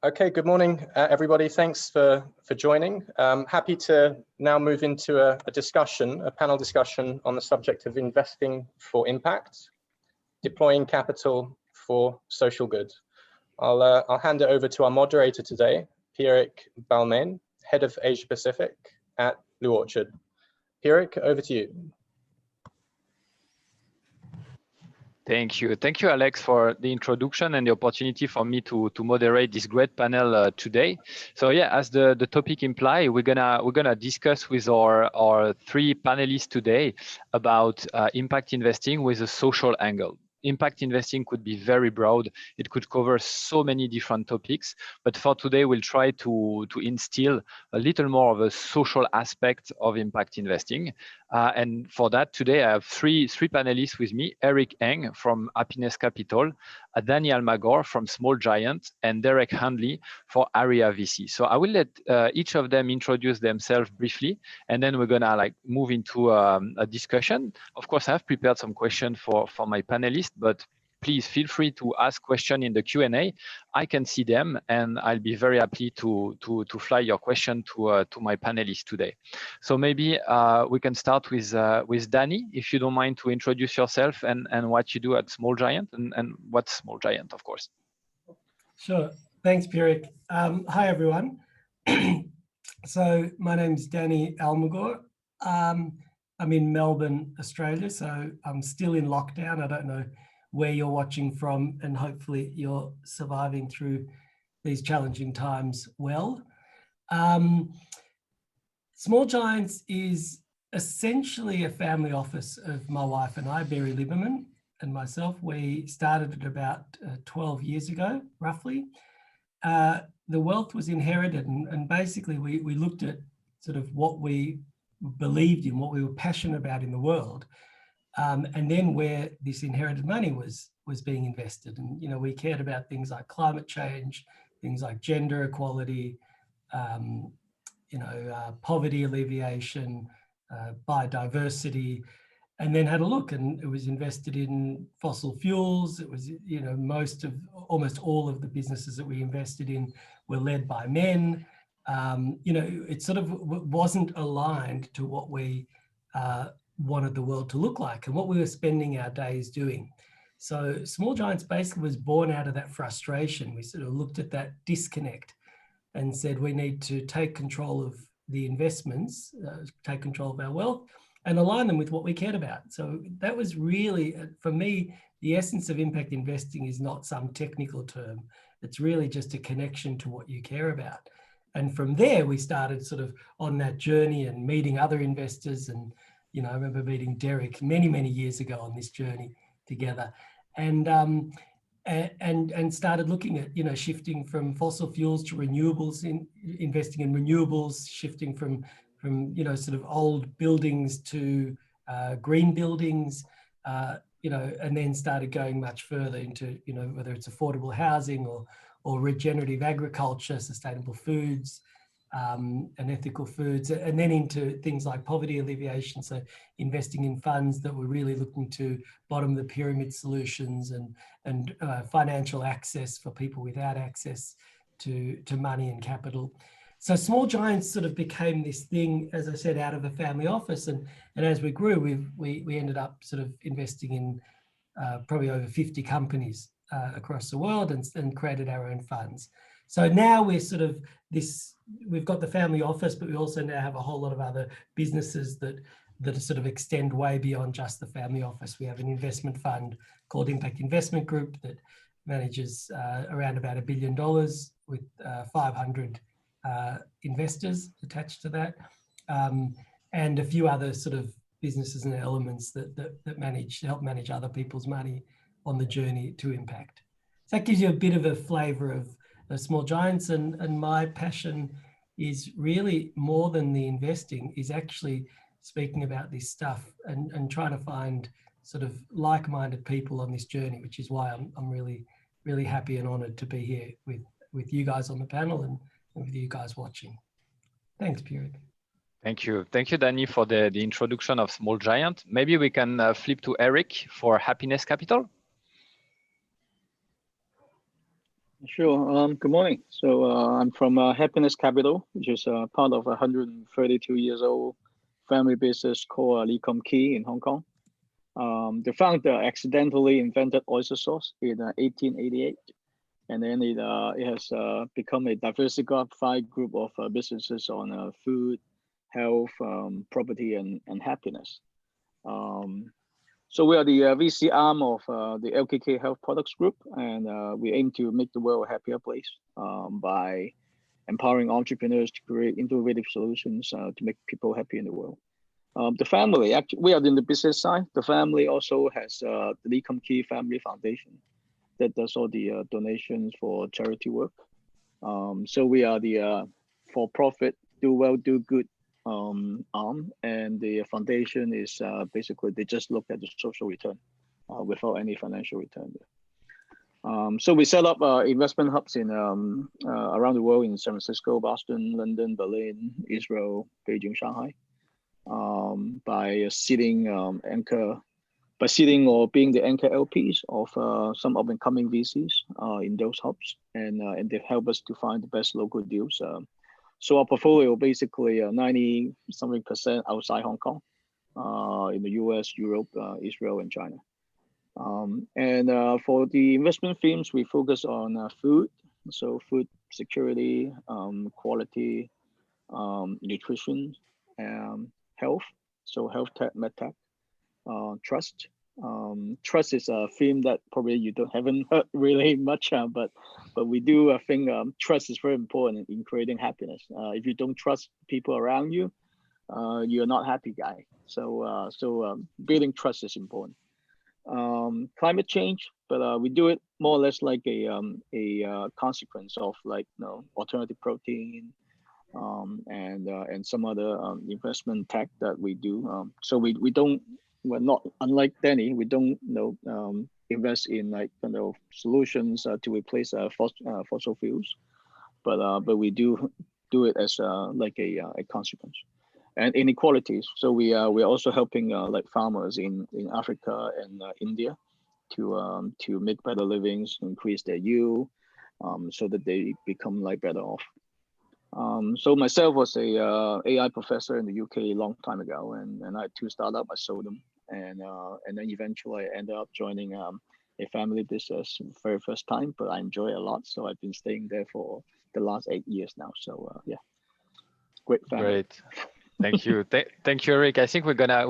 Okay, good morning, everybody. Thanks for joining. Happy to now move into a panel discussion on the subject of investing for impact, deploying capital for social good. I'll hand it over to our moderator today, Pierrick Balmain, Head of Asia Pacific at Blue Orchard. Pierrick, over to you. Thank you, Alex, for the introduction and the opportunity for me to moderate this great panel today. So yeah, as the topic implies, we're gonna discuss with our three panelists today about impact investing with a social angle. Impact investing could be very broad. It could cover so many different topics, but for today, we'll try to instill a little more of a social aspect of impact investing. And for that, today I have three panelists with me: Eric Eng from Happiness Capital, Danny Almagor from Small Giant, and Derek Handley for Area VC. So I will let each of them introduce themselves briefly, and then we're gonna move into a discussion. Of course, I have prepared some questions for my panelists, but please feel free to ask questions in the Q&A. I can see them, and I'll be very happy to fly your question to my panelists today. So maybe we can start with Danny, if you don't mind, to introduce yourself and what you do at Small Giant and what's Small Giant, of course. Sure. Thanks, Pierrick. Hi, everyone. So my name's Danny Almagor. I'm in Melbourne, Australia, so I'm still in lockdown. I don't know where you're watching from, and hopefully you're surviving through these challenging times well. Small Giants is essentially a family office of my wife and I, Barry Lieberman, and myself. We started it about 12 years ago, roughly. The wealth was inherited, and basically we looked at sort of what we believed in, what we were passionate about in the world. And then where this inherited money was being invested. And, you know, we cared about things like climate change, things like gender equality, poverty alleviation, biodiversity, and then had a look, and it was invested in fossil fuels. It was, you know, almost all of the businesses that we invested in were led by men. It sort of wasn't aligned to what we wanted the world to look like and what we were spending our days doing. So Small Giants basically was born out of that frustration. We sort of looked at that disconnect and said we need to take control of the investments, take control of our wealth, and align them with what we cared about. So that was really, for me, the essence of impact investing is not some technical term. It's really just a connection to what you care about. And from there, we started sort of on that journey and meeting other investors. And, you know, I remember meeting Derek many, many years ago on this journey together, and started looking at, you know, shifting from fossil fuels to renewables, investing in renewables, shifting from you know, sort of old buildings to green buildings, and then started going much further into, you know, whether it's affordable housing or regenerative agriculture, sustainable foods, and ethical foods, and then into things like poverty alleviation. So investing in funds that were really looking to bottom of the pyramid solutions and financial access for people without access to money and capital. So Small Giants sort of became this thing, as I said, out of a family office. And as we grew, we ended up sort of investing in probably over 50 companies across the world and created our own funds. So now we're sort of we've got the family office, but we also now have a whole lot of other businesses that sort of extend way beyond just the family office. We have an investment fund called Impact Investment Group that manages around about $1 billion with 500 investors attached to that, and a few other sort of businesses and elements that help manage other people's money on the journey to impact. So that gives you a bit of a flavor of Small Giants, and my passion is really more than the investing, is actually speaking about this stuff and trying to find sort of like-minded people on this journey, which is why I'm really, really happy and honored to be here with you guys on the panel and with you guys watching. Thanks, Pierrick. Thank you, Danny, for the introduction of Small Giant. Maybe we can flip to Eric for Happiness Capital. Sure. Good morning. So I'm from Happiness Capital, which is part of a 132 years old family business called Lee Kum Kee in Hong Kong. The founder accidentally invented oyster sauce in 1888, and then it has become a diversified group of businesses on food, health, property, and happiness. So we are the VC arm of the LKK Health Products Group, and we aim to make the world a happier place by empowering entrepreneurs to create innovative solutions to make people happy in the world. The family, actually, we are in the business side. The family also has the Lee Kum Kee Family Foundation that does all the donations for charity work. So we are the for-profit, do well, do good arm, and the foundation is basically they just look at the social return without any financial return. So we set up investment hubs in around the world in San Francisco, Boston, London, Berlin, Israel, Beijing, Shanghai, by seeding or being the anchor LPs of some up and coming VCs in those hubs, and they help us to find the best local deals. So our portfolio basically 90-something% outside Hong Kong, in the US, Europe, Israel, and China. And for the investment themes, we focus on food, so food security, quality, nutrition, health, so health tech, med tech, trust. Trust is a theme that probably you haven't heard really much, but we do think trust is very important in creating happiness. If you don't trust people around you, you're not a happy guy. So building trust is important. Climate change, but we do it more or less like a consequence of alternative protein, and some other investment tech that we do. So we're not unlike Danny. We don't invest in solutions to replace fossil fuels, but we do it as a consequence. And inequalities. So we're also helping farmers in Africa and India to make better livings, increase their yield, so that they become better off. So myself was a AI professor in the UK a long time ago, and I had two startups. I sold them, and then eventually I ended up joining a family business very first time, but I enjoy it a lot. So I've been staying there for the last 8 years now. So yeah, great family. Great. Thank you. Thank you, Eric. I think we're gonna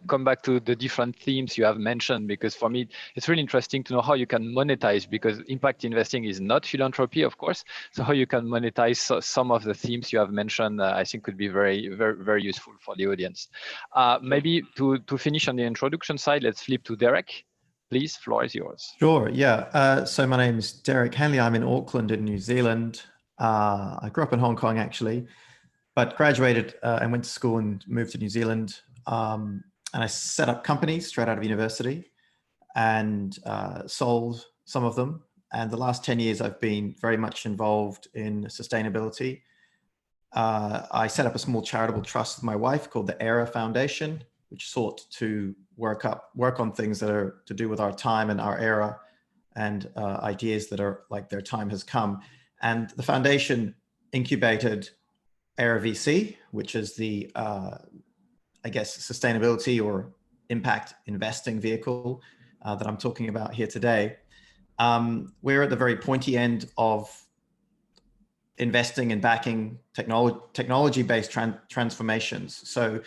come back to the different themes you have mentioned, because for me, it's really interesting to know how you can monetize, because impact investing is not philanthropy, of course. So how you can monetize some of the themes you have mentioned, I think could be very, very, very useful for the audience. Maybe to finish on the introduction side, let's flip to Derek. Please, floor is yours. Sure, yeah. So my name is Derek Hanley. I'm in Auckland in New Zealand. I grew up in Hong Kong, actually, but graduated and went to school and moved to New Zealand. And I set up companies straight out of university and sold some of them. And the last 10 years, I've been very much involved in sustainability. I set up a small charitable trust with my wife called the ERA Foundation, which sought to work on things that are to do with our time and our era, and ideas that are like their time has come. And the foundation incubated ERA VC, which is the, I guess, sustainability or impact investing vehicle that I'm talking about here today. We're at the very pointy end of investing and backing technology-based transformations. So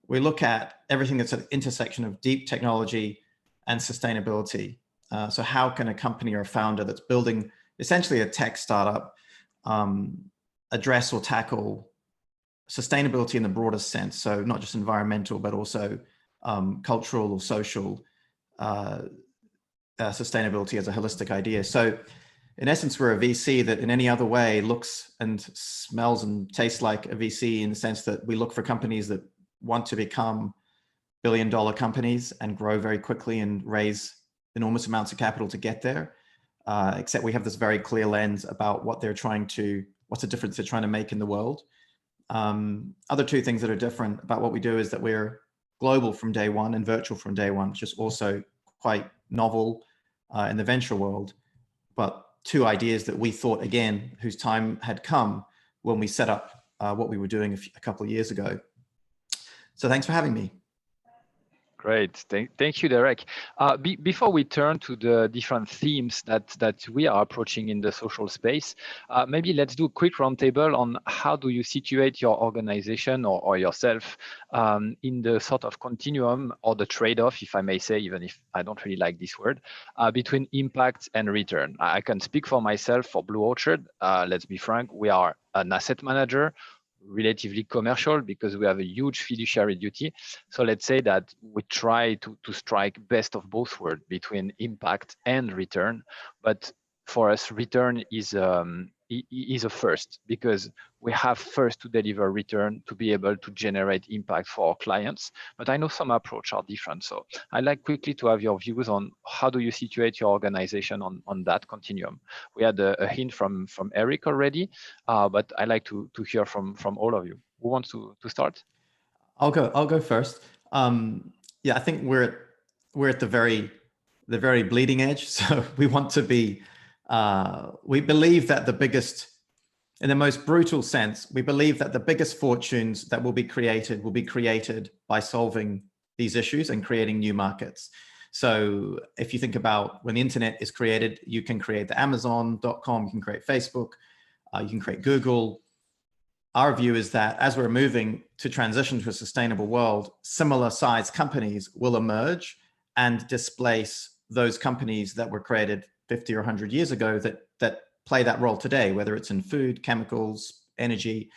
we look at everything that's at the intersection of deep technology and sustainability. So how can a company or a founder that's building essentially a tech startup address or tackle sustainability in the broadest sense? So not just environmental, but also cultural or social sustainability as a holistic idea. So in essence, we're a VC that in any other way looks and smells and tastes like a VC, in the sense that we look for companies that want to become billion-dollar companies and grow very quickly and raise enormous amounts of capital to get there. Except we have this very clear lens about what they're what's the difference they're trying to make in the world. Other two things that are different about what we do is that we're global from day one and virtual from day one, which is also quite novel in the venture world. But two ideas that we thought, again, whose time had come when we set up what we were doing a couple of years ago. So thanks for having me. Great, thank you, Derek. Before we turn to the different themes that we are approaching in the social space, maybe let's do a quick roundtable on how do you situate your organization or yourself in the sort of continuum or the trade-off, if I may say, even if I don't really like this word, between impact and return. I can speak for myself, for Blue Orchard. Let's be frank, we are an asset manager, relatively commercial because we have a huge fiduciary duty. So let's say that we try to strike best of both worlds between impact and return. But for us, return is a first, because we have first to deliver return to be able to generate impact for our clients. But I know some approach are different. So I'd like quickly to have your views on how do you situate your organization on that continuum. We had a hint from Eric already, but I'd like to hear from all of you. Who wants to start? I'll go first. Yeah, I think we're at the very bleeding edge. So we want to be, we believe that the biggest, in the most brutal sense, we believe that the biggest fortunes that will be created by solving these issues and creating new markets. So if you think about when the internet is created, you can create the Amazon.com, you can create Facebook, you can create Google. Our view is that as we're moving to transition to a sustainable world, similar sized companies will emerge and displace those companies that were created 50 or 100 years ago that play that role today, whether it's in food, chemicals, energy.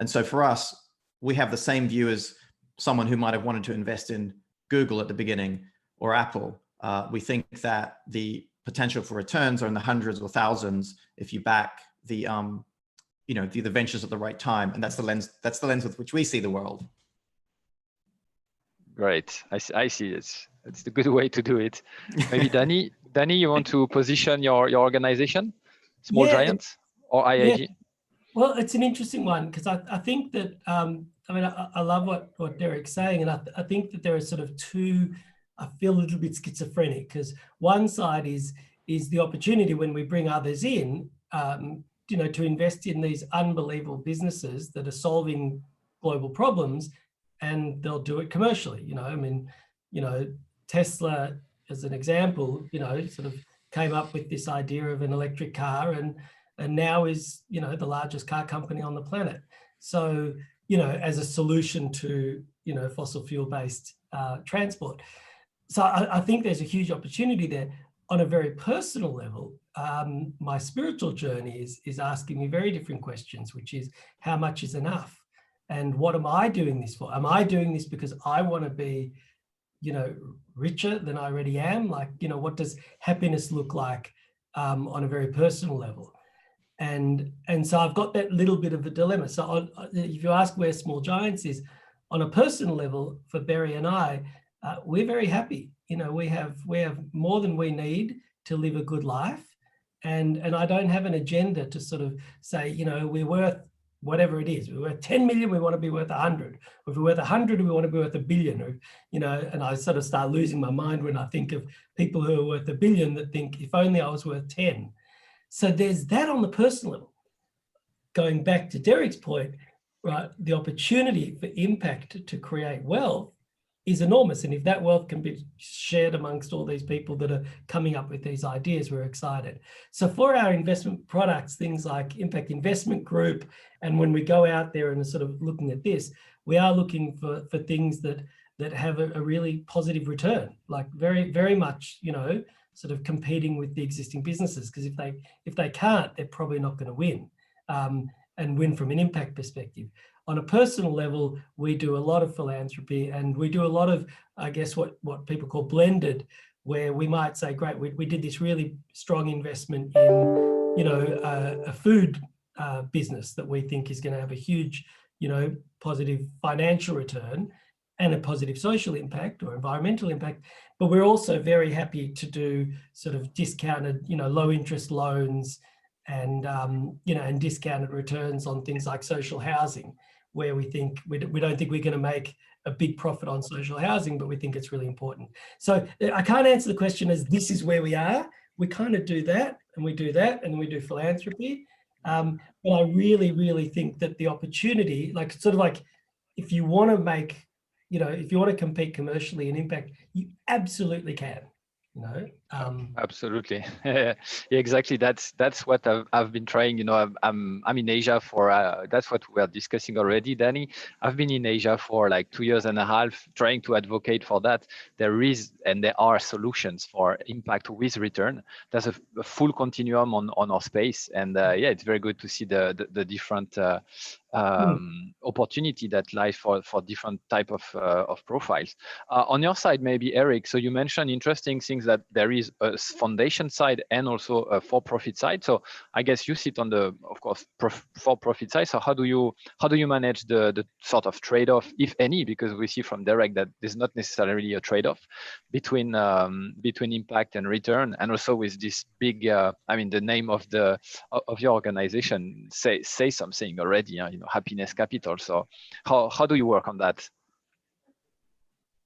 And so for us, we have the same view as someone who might have wanted to invest in Google at the beginning or Apple. We think that the potential for returns are in the hundreds or thousands if you back the ventures at the right time, and that's the lens with which we see the world. Great, I see it. It's the good way to do it. Maybe Danny, you want to position your organization, Small Giants or IAG? Yeah. Well, it's an interesting one because I think that I love what Derek's saying, and I think that there are sort of two. I feel a little bit schizophrenic because one side is the opportunity when we bring others in, to invest in these unbelievable businesses that are solving global problems, and they'll do it commercially. Tesla, as an example, sort of came up with this idea of an electric car and now is, the largest car company on the planet. So, as a solution to, fossil fuel-based transport. So I think there's a huge opportunity there. On a very personal level, my spiritual journey is asking me very different questions, which is how much is enough? And what am I doing this for? Am I doing this because I want to be, richer than I already am? Like, what does happiness look like on a very personal level? And so I've got that little bit of a dilemma. So if you ask where Small Giants is, on a personal level, for Barry and I, we're very happy. We have more than we need to live a good life. And I don't have an agenda to sort of say, we're worth whatever it is. We're worth 10 million, we want to be worth 100. Or if we're worth 100, we want to be worth 1 billion. Or, and I sort of start losing my mind when I think of people who are worth 1 billion that think, if only I was worth 10. So there's that on the personal level. Going back to Derek's point, right, the opportunity for impact to create wealth is enormous. And if that wealth can be shared amongst all these people that are coming up with these ideas, we're excited. So for our investment products, things like Impact Investment Group, and when we go out there and are sort of looking at this, we are looking for things that have a really positive return, like very, very much, sort of competing with the existing businesses. Because if they can't, they're probably not going to win and win from an impact perspective. On a personal level, we do a lot of philanthropy, and we do a lot of, I guess, what people call blended, where we might say, great, we did this really strong investment in, a food business that we think is going to have a huge, positive financial return and a positive social impact or environmental impact. But we're also very happy to do sort of discounted, low interest loans and, and discounted returns on things like social housing, where we think we don't think we're going to make a big profit on social housing, but we think it's really important. So I can't answer the question as this is where we are. we kind of do that, and we do that, and we do philanthropy. But I really, really think that the opportunity, like sort of like, if you want to make, if you want to compete commercially in impact, you absolutely can. Absolutely. Yeah, exactly. That's what I've been trying. I'm in Asia for that's what we are discussing already, Danny. I've been in Asia for like 2.5 years trying to advocate for that. There are solutions for impact with return. There's a full continuum on our space, and yeah, it's very good to see the different opportunity that lies for different type of profiles. On your side, maybe Eric, so you mentioned interesting things that there is a foundation side and also a for-profit side. So I guess you sit on the, of course, for-profit side. So how do you manage the sort of trade-off, if any, because we see from Derek that there's not necessarily a trade-off between impact and return, and also with this big, the name of your organization say something already, Happiness Capital. So how do you work on that?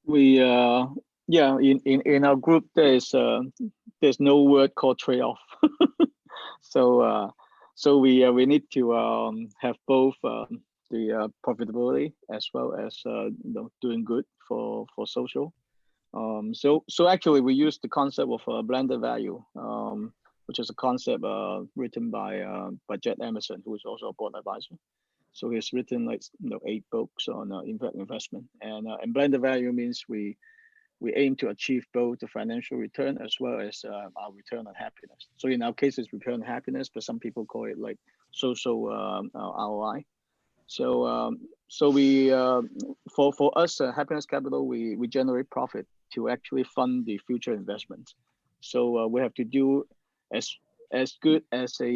We in our group there's no word called trade-off. So we need to have both the profitability as well as doing good for social. So actually we use the concept of blended value, which is a concept written by Jed Emerson, who is also a board advisor. So he's written 8 books on investment, and blended value means we aim to achieve both the financial return as well as our return on happiness. So in our case, it's return on happiness, but some people call it like social ROI. So we for us, Happiness Capital, we generate profit to actually fund the future investments. So we have to do as good as a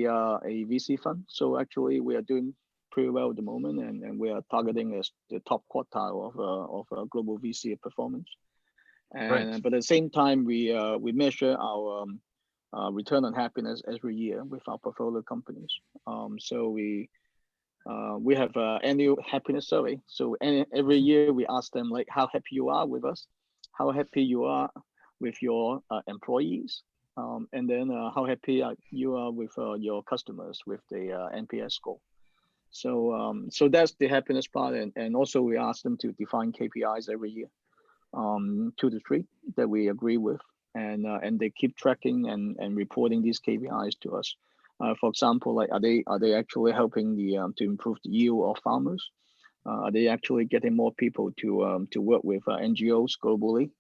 VC fund. So actually, we are doing pretty well at the moment, and we are targeting as the top quartile of global VC performance. And right. But at the same time, we measure our return on happiness every year with our portfolio companies. So we have an annual happiness survey. So every year we ask them like how happy you are with us, how happy you are with your employees, and then how happy you are with your customers with the NPS score. So that's the happiness part, and also we ask them to define KPIs every year, 2 to 3 that we agree with, and they keep tracking and reporting these KPIs to us. For example, like are they actually helping to improve the yield of farmers? Are they actually getting more people to work with NGOs globally?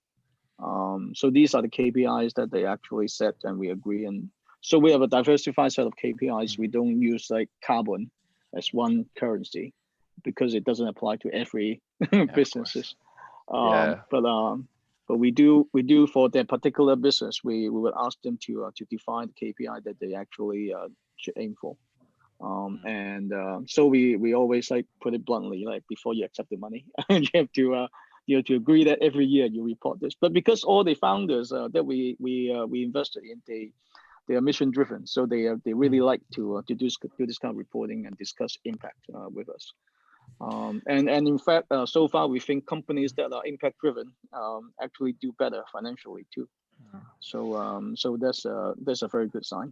So these are the KPIs that they actually set, and we agree. And so we have a diversified set of KPIs. We don't use like carbon as one currency because it doesn't apply to every businesses. But we do for their particular business. We will ask them to define the KPI that they actually should aim for. So we always like put it bluntly, like before you accept the money, you have to agree that every year you report this. But because all the founders that we invested in, they are mission driven, so they really like to do this kind of reporting and discuss impact with us. And in fact, so far we think companies that are impact driven actually do better financially too. So that's a very good sign.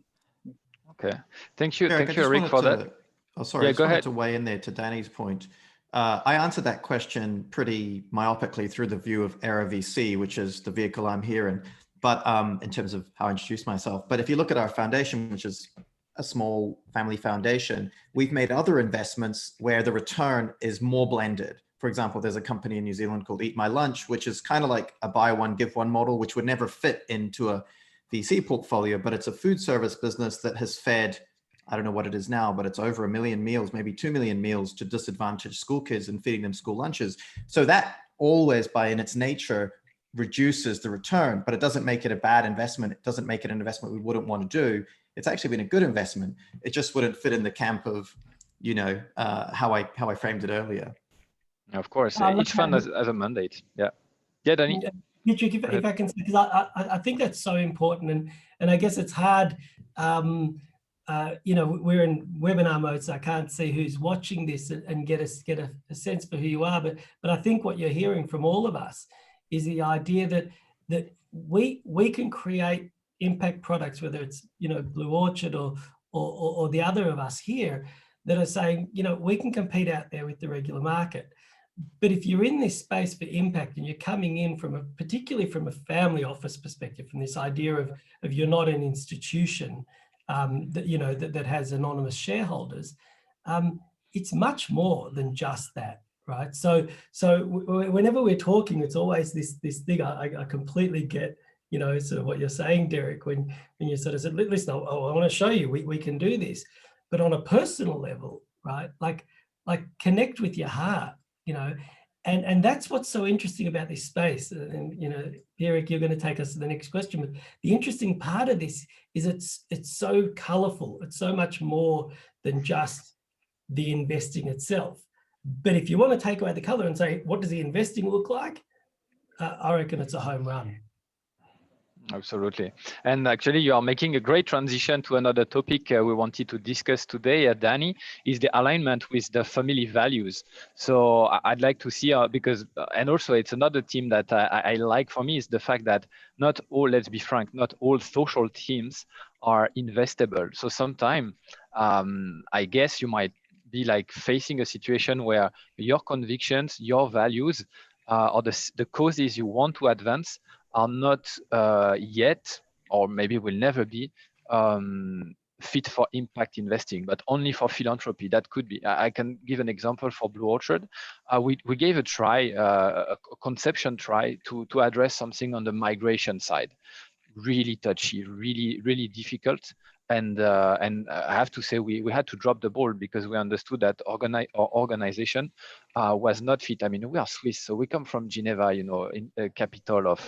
Okay, thank you, Eric, Rick, for that. Oh, sorry, yeah, I just wanted to weigh in there to Danny's point. I answered that question pretty myopically through the view of Era VC, which is the vehicle I'm here in. But in terms of how I introduced myself. But if you look at our foundation, which is a small family foundation, we've made other investments where the return is more blended. For example, there's a company in New Zealand called Eat My Lunch, which is kind of like a buy one, give one model, which would never fit into a VC portfolio, but it's a food service business that has fed, I don't know what it is now, but it's over 1 million meals, maybe 2 million meals to disadvantaged school kids and feeding them school lunches. So that always by in its nature reduces the return, but it doesn't make it a bad investment. It doesn't make it an investment we wouldn't want to do. It's actually been a good investment. It just wouldn't fit in the camp of, how I framed it earlier. Of course, each fund has a mandate. Yeah, Danny. Patrick, if I can say, because I think that's so important, and I guess it's hard. We're in webinar mode, so I can't see who's watching this and get a sense for who you are. But I think what you're hearing from all of us is the idea that we can create impact products, whether it's, you know, Blue Orchard or the other of us here, that are saying, you know, we can compete out there with the regular market. But if you're in this space for impact and you're coming in from particularly from a family office perspective, from this idea of you're not an institution that, you know, that has anonymous shareholders, it's much more than just that, right? So whenever we're talking, it's always this thing. I completely get, you know, sort of what you're saying, Derek, when you sort of said, listen, I want to show you we can do this, but on a personal level, right? Like connect with your heart, you know, and that's what's so interesting about this space. And, you know, Derek, you're going to take us to the next question, but the interesting part of this is it's so colorful. It's so much more than just the investing itself. But if you want to take away the color and say, what does the investing look like? I reckon it's a home run. Absolutely. And actually, you are making a great transition to another topic we wanted to discuss today, Danny, is the alignment with the family values. So I'd like to see, because, and also it's another theme that I like for me is the fact that not all, let's be frank, not all social teams are investable. So sometimes I guess you might be like facing a situation where your convictions, your values, or the causes you want to advance are not yet, or maybe will never be, fit for impact investing, but only for philanthropy. That could be. I can give an example for Blue Orchard. We gave a try, a conception try to address something on the migration side. Really touchy, really difficult. And I have to say we had to drop the ball because we understood that our organization was not fit. I mean, we are Swiss, so we come from Geneva, you know, in the capital of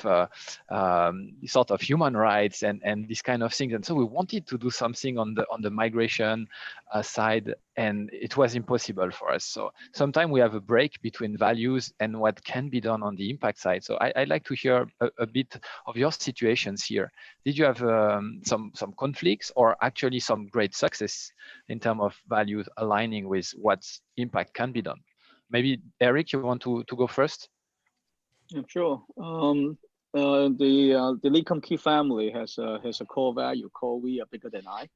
sort of human rights and these kind of things. And so we wanted to do something on the migration side, and it was impossible for us. So sometimes we have a break between values and what can be done on the impact side. So I'd like to hear a bit of your situations here. Did you have some conflicts or actually some great success in terms of values aligning with what impact can be done? Maybe Eric, you want to go first? Yeah, sure. The Lee Kum Kee family has a core value called "We are bigger than I."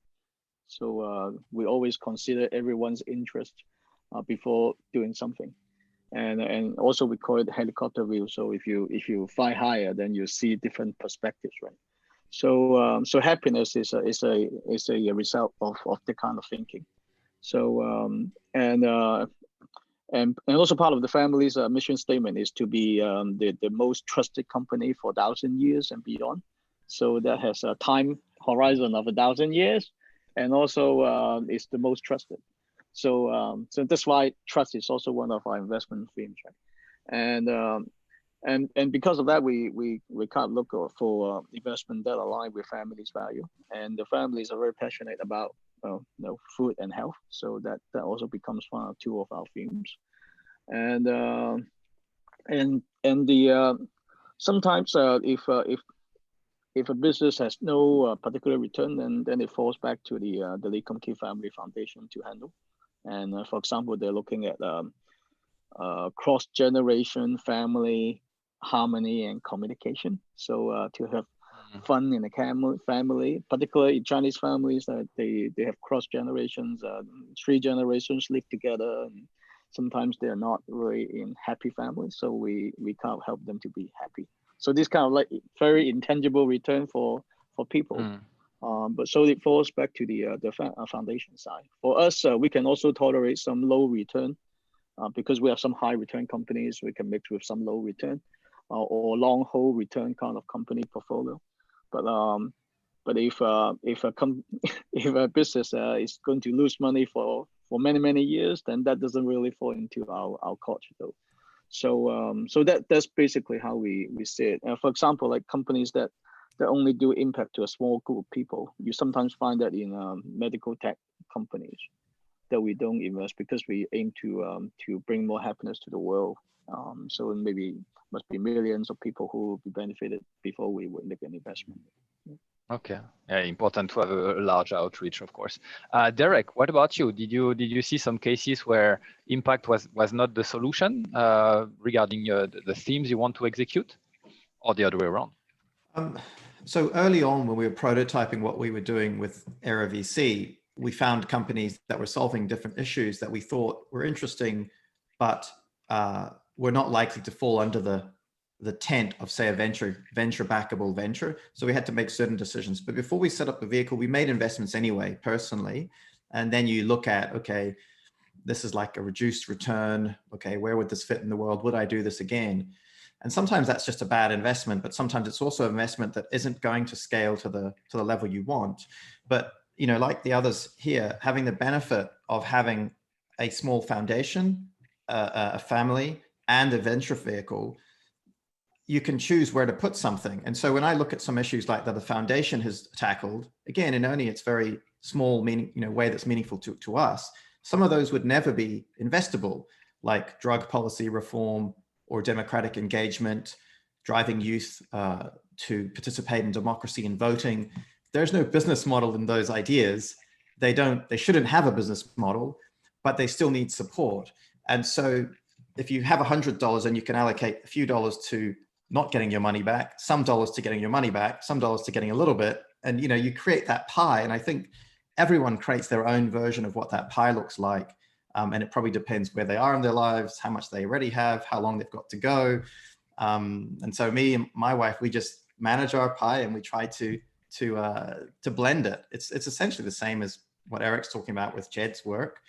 So we always consider everyone's interest before doing something, and also we call it helicopter view. So if you fly higher, then you see different perspectives, right? So so happiness is a result of the kind of thinking. So and also part of the family's mission statement is to be the most trusted company for 1,000 years and beyond. So that has a time horizon of 1,000 years, and also is the most trusted. So so that's why trust is also one of our investment themes, right? And because of that, we can't look for investment that align with family's value, and the families are very passionate about food and health, so that also becomes one or two of our themes. And sometimes if a business has no particular return, then it falls back to the Lee Kum Kee Family Foundation to handle. And for example, they're looking at cross-generation family harmony and communication. So to have fun in the family, particularly in Chinese families, they have cross generations, 3 generations live together, and sometimes they're not really in happy families. So we can't help them to be happy. So this kind of like very intangible return for people. But so it falls back to the foundation side. For us, we can also tolerate some low return because we have some high return companies. We can mix with some low return or long hold return kind of company portfolio. But if a business is going to lose money for many years, then that doesn't really fall into our culture though. So that's basically how we see it. For example, like companies that only do impact to a small group of people, you sometimes find that in medical tech companies that we don't invest because we aim to bring more happiness to the world. So maybe must be millions of people who will be benefited before we would make an investment. Okay, yeah, important to have a large outreach, of course. Derek, what about you? Did you see some cases where impact was not the solution regarding the themes you want to execute, or the other way around? So early on, when we were prototyping what we were doing with Era VC, we found companies that were solving different issues that we thought were interesting, but were not likely to fall under the tent of, say, a venture backable venture. So we had to make certain decisions. But before we set up the vehicle, we made investments anyway, personally. And then you look at, okay, this is like a reduced return. Okay, where would this fit in the world? Would I do this again? And sometimes that's just a bad investment, but sometimes it's also an investment that isn't going to scale to the level you want. But, you know, like the others here, having the benefit of having a small foundation, a family, and a venture vehicle, you can choose where to put something. And so when I look at some issues like that the foundation has tackled, again, in only its very small way that's meaningful to us, some of those would never be investable, like drug policy reform, or democratic engagement, driving youth to participate in democracy and voting. There's no business model in those ideas. They shouldn't have a business model, but they still need support. And so if you have $100 and you can allocate a few dollars to not getting your money back, some dollars to getting your money back, some dollars to getting a little bit, and you create that pie. And I think everyone creates their own version of what that pie looks like. And it probably depends where they are in their lives, how much they already have, how long they've got to go. And so me and my wife, we just manage our pie and we try to blend it. It's essentially the same as what Eric's talking about with Jed's work.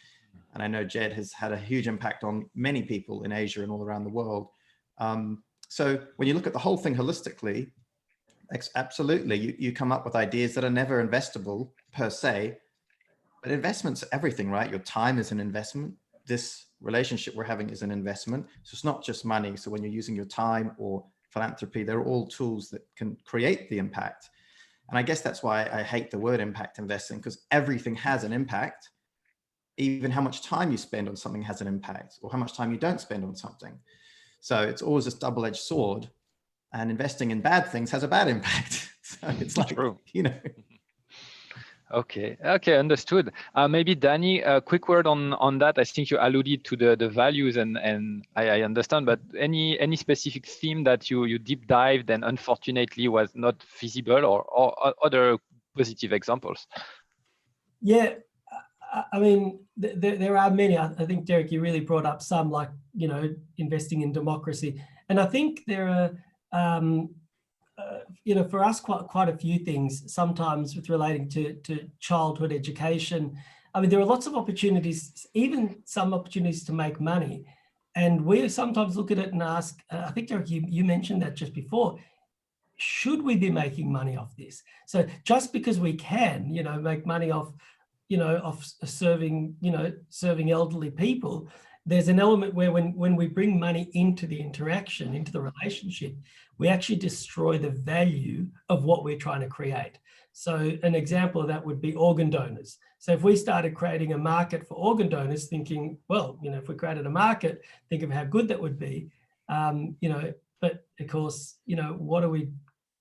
And I know Jed has had a huge impact on many people in Asia and all around the world. So when you look at the whole thing holistically, absolutely, you come up with ideas that are never investable per se. But investments are everything, right? Your time is an investment. This relationship we're having is an investment. So it's not just money. So when you're using your time or philanthropy, they're all tools that can create the impact. And I guess that's why I hate the word impact investing, because everything has an impact. Even how much time you spend on something has an impact, or how much time you don't spend on something. So it's always this double-edged sword, and investing in bad things has a bad impact. So it's like, True. Okay, understood. Maybe Danny, a quick word on that. I think you alluded to the values, and I understand, but any specific theme that you deep dived and unfortunately was not feasible, or other positive examples? Yeah, I mean, there are many. I think, Derek, you really brought up some, like, investing in democracy. And I think there are, for us, quite a few things, sometimes with relating to childhood education. I mean, there are lots of opportunities, even some opportunities to make money. And we sometimes look at it and ask, I think, Derek, you mentioned that just before, should we be making money off this? So just because we can, make money off serving elderly people, there's an element where when we bring money into the interaction, into the relationship, we actually destroy the value of what we're trying to create. So an example of that would be organ donors. So if we started creating a market for organ donors, thinking, well, if we created a market, think of how good that would be, but of course, what are we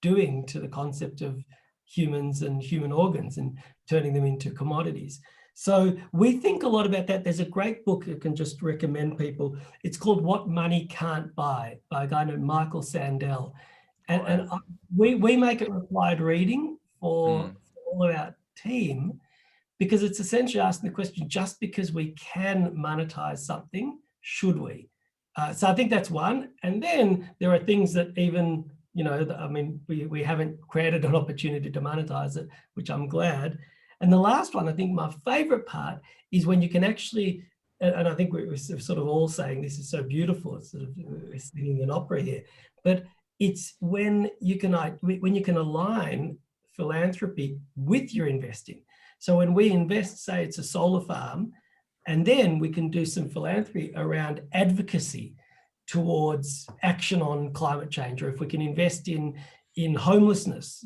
doing to the concept of humans and human organs and turning them into commodities? So we think a lot about that. There's a great book I can just recommend people. It's called What Money Can't Buy, by a guy named Michael Sandel. And we make it required reading for all of our team, because it's essentially asking the question, just because we can monetize something, should we? So I think that's one. And then there are things that even, we haven't created an opportunity to monetize it, which I'm glad. And the last one, I think my favorite part, is when you can actually, and I think we're sort of all saying this is so beautiful, it's sort of, we're singing an opera here, but it's when you can align philanthropy with your investing. So when we invest, say it's a solar farm, and then we can do some philanthropy around advocacy towards action on climate change, or if we can invest in homelessness,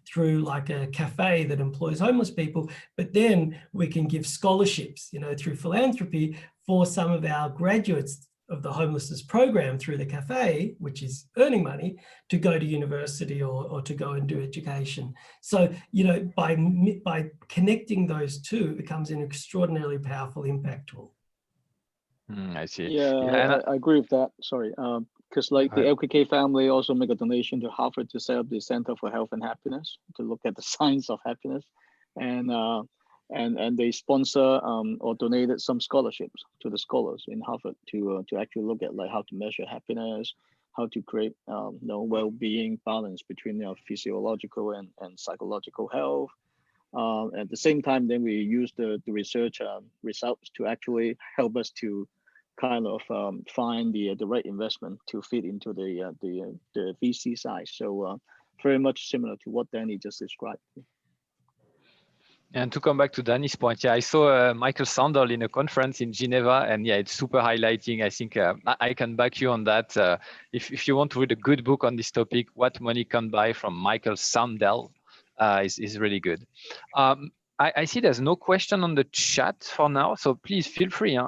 through like a cafe that employs homeless people, but then we can give scholarships, through philanthropy for some of our graduates of the homelessness program through the cafe, which is earning money, to go to university or to go and do education. So, by connecting those two, it becomes an extraordinarily powerful impact tool. I see. Yeah, I agree with that. Sorry. because like the Right. LKK family also make a donation to Harvard to set up the Center for Health and Happiness to look at the science of happiness, and they sponsor or donated some scholarships to the scholars in Harvard to actually look at like how to measure happiness, how to create well-being balance between physiological and psychological health. At the same time, then we use the research results to actually help us to kind of find the right investment to fit into the VC size. So very much similar to what Danny just described. And to come back to Danny's point, yeah, I saw Michael Sandel in a conference in Geneva, and yeah, it's super highlighting. I think I can back you on that. If you want to read a good book on this topic, What Money Can Buy from Michael Sandel is really good. I see there's no question on the chat for now, so please feel free.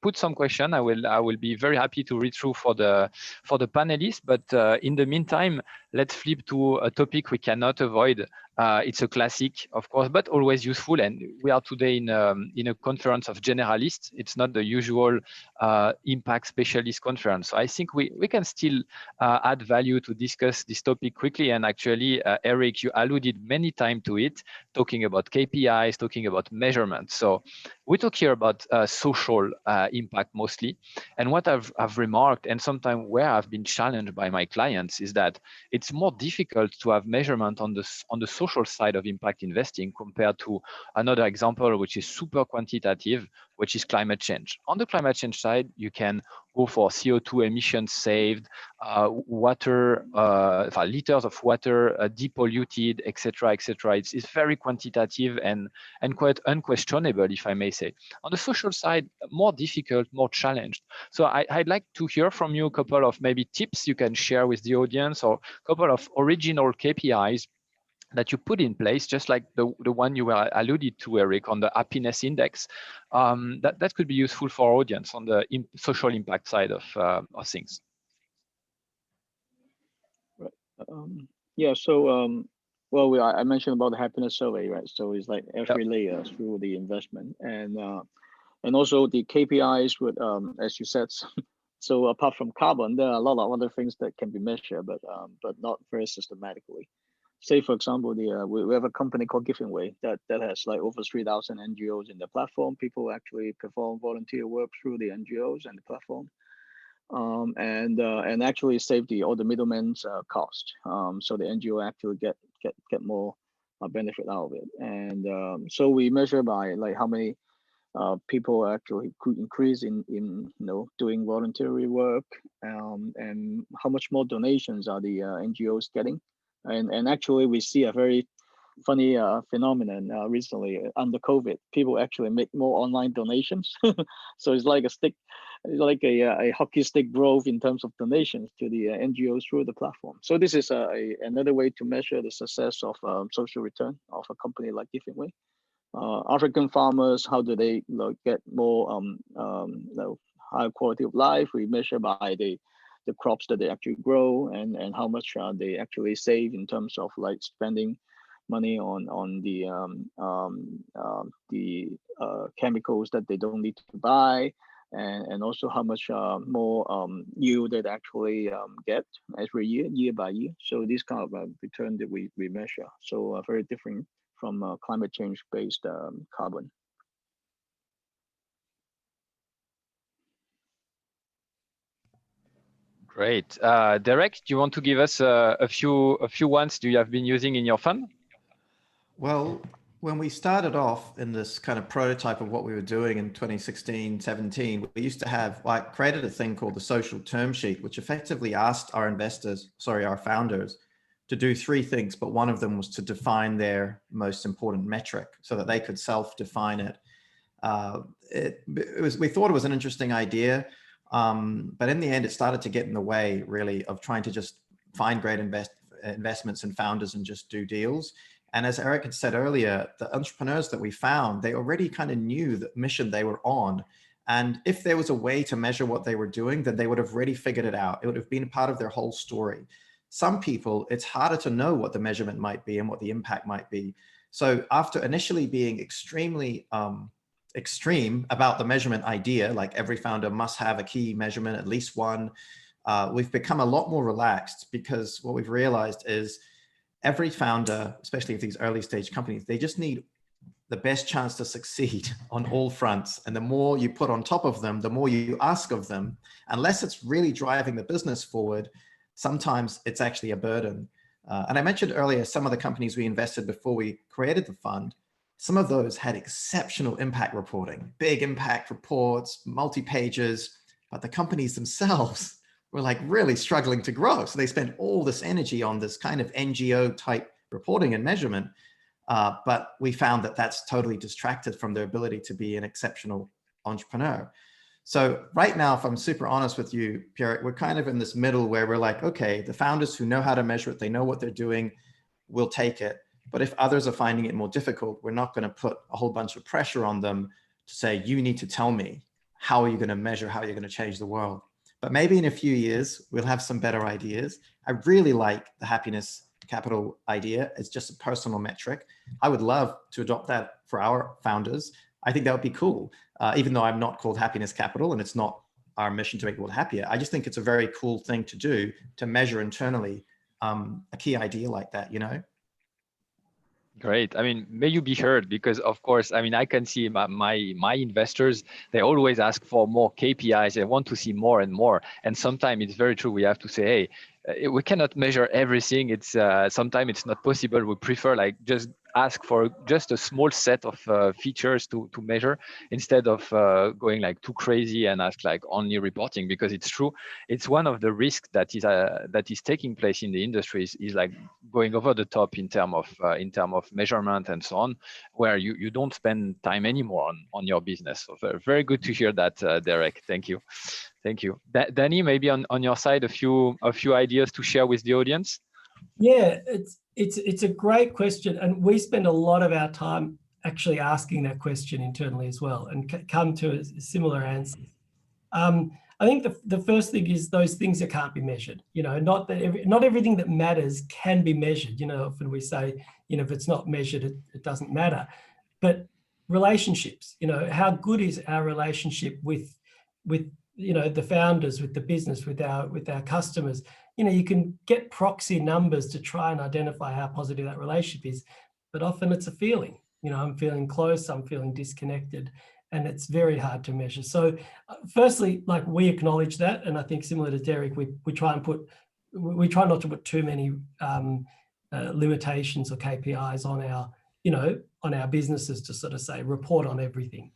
Put some question. I will be very happy to read through for the panelists. But in the meantime, let's flip to a topic we cannot avoid. It's a classic, of course, but always useful. And we are today in a conference of generalists. It's not the usual impact specialist conference. So I think we can still add value to discuss this topic quickly. And actually, Eric, you alluded many times to it, talking about KPIs, talking about measurements. So we talk here about social impact mostly. And what I've remarked, and sometimes where I've been challenged by my clients, is that it's more difficult to have measurement on the social side of impact investing compared to another example, which is super quantitative, which is climate change. On the climate change side, you can go for CO2 emissions saved, water, liters of water depolluted, etc., etc. It's very quantitative and quite unquestionable, if I may say. On the social side, more difficult, more challenged. So I'd like to hear from you a couple of maybe tips you can share with the audience, or a couple of original KPIs that you put in place, just like the one you were alluded to, Eric, on the happiness index, that could be useful for our audience on the social impact side of things. Right. Yeah. So well, I mentioned about the happiness survey, right? So it's like every layer through the investment, and also the KPIs with as you said. So apart from carbon, there are a lot of other things that can be measured, but not very systematically. Say, for example, we have a company called GivingWay that has like over 3,000 NGOs in the platform. People actually perform volunteer work through the NGOs and the platform, and actually save all the middlemen's cost. So the NGO actually get more benefit out of it. And so we measure by like how many people actually could increase in doing voluntary work, and how much more donations are the NGOs getting. And actually, we see a very funny phenomenon recently under COVID. People actually make more online donations, so it's like a hockey stick growth in terms of donations to the NGOs through the platform. So this is another way to measure the success of social return of a company like GivingWay. African farmers, how do they get more higher quality of life? We measure by the crops that they actually grow, and how much they actually save in terms of like spending money on the chemicals that they don't need to buy, and also how much more yield they actually get every year by year. So this kind of return that we measure. So very different from climate change based carbon. Great. Derek, do you want to give us a few ones you have been using in your fund? Well, when we started off in this kind of prototype of what we were doing in 2016, 17, we used to have created a thing called the social term sheet, which effectively asked our founders to do three things, but one of them was to define their most important metric so that they could self-define it. We thought it was an interesting idea. But in the end, it started to get in the way, really, of trying to just find great investments and founders and just do deals. And as Eric had said earlier, the entrepreneurs that we found, they already kind of knew the mission they were on. And if there was a way to measure what they were doing, then they would have already figured it out. It would have been part of their whole story. Some people, it's harder to know what the measurement might be and what the impact might be. So after initially being extremely extreme about the measurement idea, like every founder must have a key measurement, at least one, we've become a lot more relaxed, because what we've realized is every founder, especially of these early stage companies, they just need the best chance to succeed on all fronts. And the more you put on top of them, the more you ask of them, unless it's really driving the business forward, sometimes it's actually a burden. And I mentioned earlier, some of the companies we invested before we created the fund, some of those had exceptional impact reporting, big impact reports, multi-pages, but the companies themselves were like really struggling to grow. So they spent all this energy on this kind of NGO type reporting and measurement. But we found that that's totally distracted from their ability to be an exceptional entrepreneur. So right now, if I'm super honest with you, Pierre, we're kind of in this middle where we're like, okay, the founders who know how to measure it, they know what they're doing, will take it. But if others are finding it more difficult, we're not going to put a whole bunch of pressure on them to say, you need to tell me, how are you going to measure, how are you going to change the world? But maybe in a few years, we'll have some better ideas. I really like the happiness capital idea. It's just a personal metric. I would love to adopt that for our founders. I think that would be cool, even though I'm not called Happiness Capital and it's not our mission to make the world happier. I just think it's a very cool thing to do, to measure internally a key idea like that, you know? Great. I mean, may you be heard, because of course, I mean, I can see my investors, they always ask for more KPIs. They want to see more and more. And sometimes it's very true. We have to say, hey, we cannot measure everything. It's sometimes it's not possible. We prefer like just ask for just a small set of features to measure, instead of going like too crazy and ask like only reporting, because it's true. It's one of the risks that is taking place in the industry is like going over the top in terms of measurement and so on, where you don't spend time anymore on your business. So very good to hear that, Derek. Thank you. Thank you. Danny, maybe on your side, a few ideas to share with the audience. Yeah, it's a great question, and we spend a lot of our time actually asking that question internally as well, and come to a similar answer. I think the first thing is those things that can't be measured. You know, not everything that matters can be measured. You know, often we say, you know, if it's not measured, it doesn't matter. But relationships, you know, how good is our relationship with you know, the founders, with the business, with our customers? You know, you can get proxy numbers to try and identify how positive that relationship is, but often it's a feeling. You know, I'm feeling close, I'm feeling disconnected, and it's very hard to measure. So firstly, like, we acknowledge that, and I think similar to Derek, we try not to put too many limitations or KPIs on our businesses to sort of say report on everything.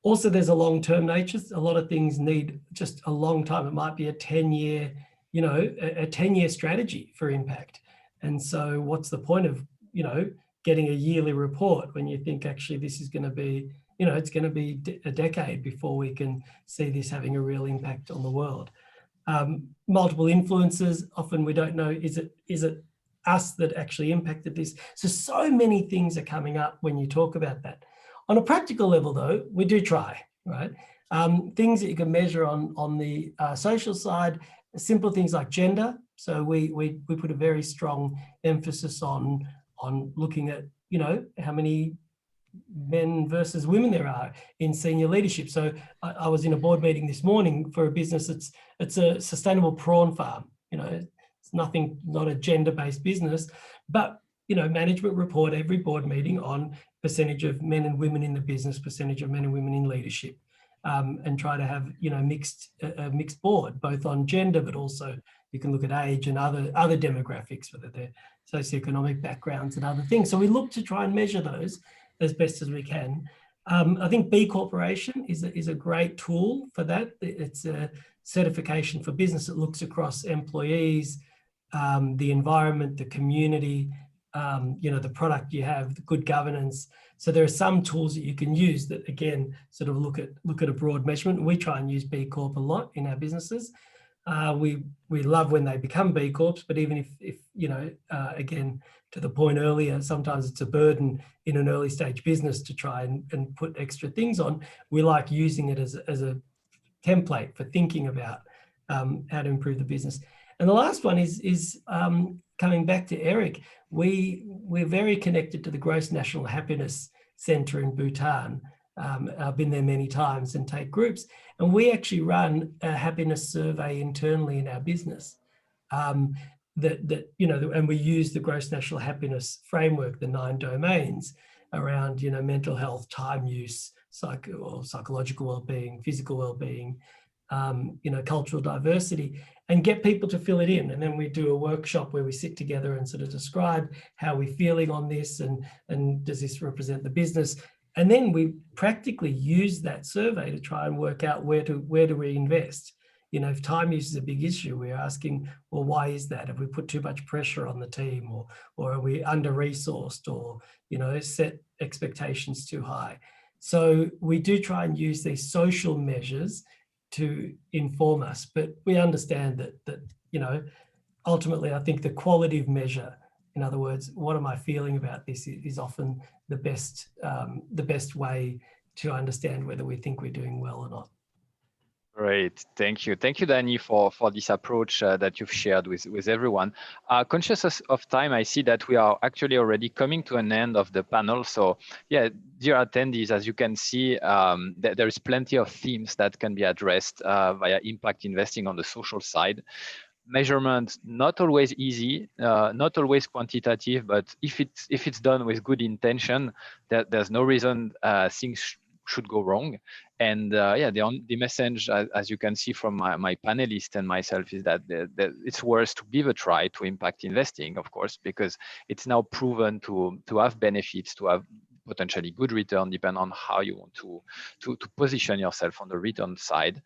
Also, there's a long-term nature. A lot of things need just a long time. It might be a 10-year, you know, a 10-year strategy for impact. And so what's the point of, you know, getting a yearly report when you think actually this is going to be, you know, it's going to be a decade before we can see this having a real impact on the world. Multiple influences, often we don't know, is it us that actually impacted this? So many things are coming up when you talk about that. On a practical level, though, we do try, right? Things that you can measure on the social side, simple things like gender. So we put a very strong emphasis on looking at, you know, how many men versus women there are in senior leadership. So I was in a board meeting this morning for a business it's a sustainable prawn farm. You know, it's not a gender-based business, but, you know, management report every board meeting on percentage of men and women in the business, percentage of men and women in leadership, and try to have, you know, a mixed board, both on gender, but also you can look at age and other demographics, whether they're socioeconomic backgrounds and other things. So we look to try and measure those as best as we can. I think B Corporation is a great tool for that. It's a certification for business that looks across employees, the environment, the community, you know, the product you have, the good governance. So there are some tools that you can use that, again, sort of look at a broad measurement. We try and use B Corp a lot in our businesses. We love when they become B Corps, but even if you know, again, to the point earlier, sometimes it's a burden in an early stage business to try and put extra things on. We like using it as a template for thinking about how to improve the business. And the last one is coming back to Eric. We're very connected to the Gross National Happiness Centre in Bhutan. I've been there many times and take groups. And we actually run a happiness survey internally in our business. And we use the gross national happiness framework, the 9 domains around, mental health, time use, psychological well-being, physical well-being, cultural diversity, and get people to fill it in. And then we do a workshop where we sit together and sort of describe how we're feeling on this, and does this represent the business? And then we practically use that survey to try and work out where do we invest. If time use is a big issue, we're asking, well, why is that? Have we put too much pressure on the team, or are we under-resourced, or, set expectations too high? So we do try and use these social measures to inform us, but we understand that ultimately, I think the qualitative measure, in other words, what am I feeling about this, is often the best way to understand whether we think we're doing well or not. Great, thank you, Danny, for this approach that you've shared with everyone. Conscious of time, I see that we are actually already coming to an end of the panel. So yeah, dear attendees, as you can see, there is plenty of themes that can be addressed via impact investing on the social side. Measurement, not always easy, not always quantitative, but if it's done with good intention, there's no reason things should go wrong. And the message, as you can see from my panelists and myself, is that it's worth to give a try to impact investing, of course, because it's now proven to have benefits, to have potentially good return, depending on how you want to position yourself on the return side.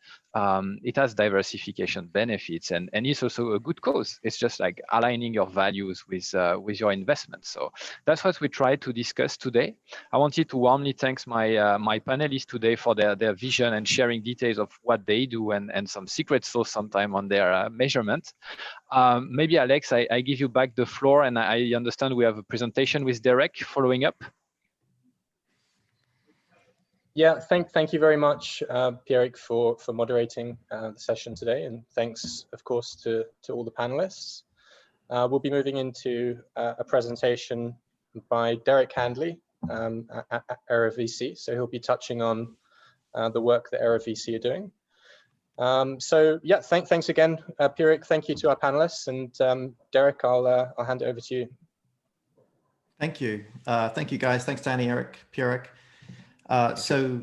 It has diversification benefits, and it's also a good cause. It's just like aligning your values with your investments. So that's what we tried to discuss today. I wanted to warmly thank my panelists today for their vision and sharing details of what they do and some secret sauce sometime on their measurement. Maybe Alex, I give you back the floor, and I understand we have a presentation with Derek following up. Yeah, thank you very much, Pierrick, for moderating the session today, and thanks, of course, to all the panelists. We'll be moving into a presentation by Derek Handley at Era VC. So he'll be touching on the work that Era VC are doing. So yeah, thanks again, Pierrick. Thank you to our panelists, and Derek, I'll hand it over to you. Thank you. Thank you, guys. Thanks, Danny, Eric, Pierrick. So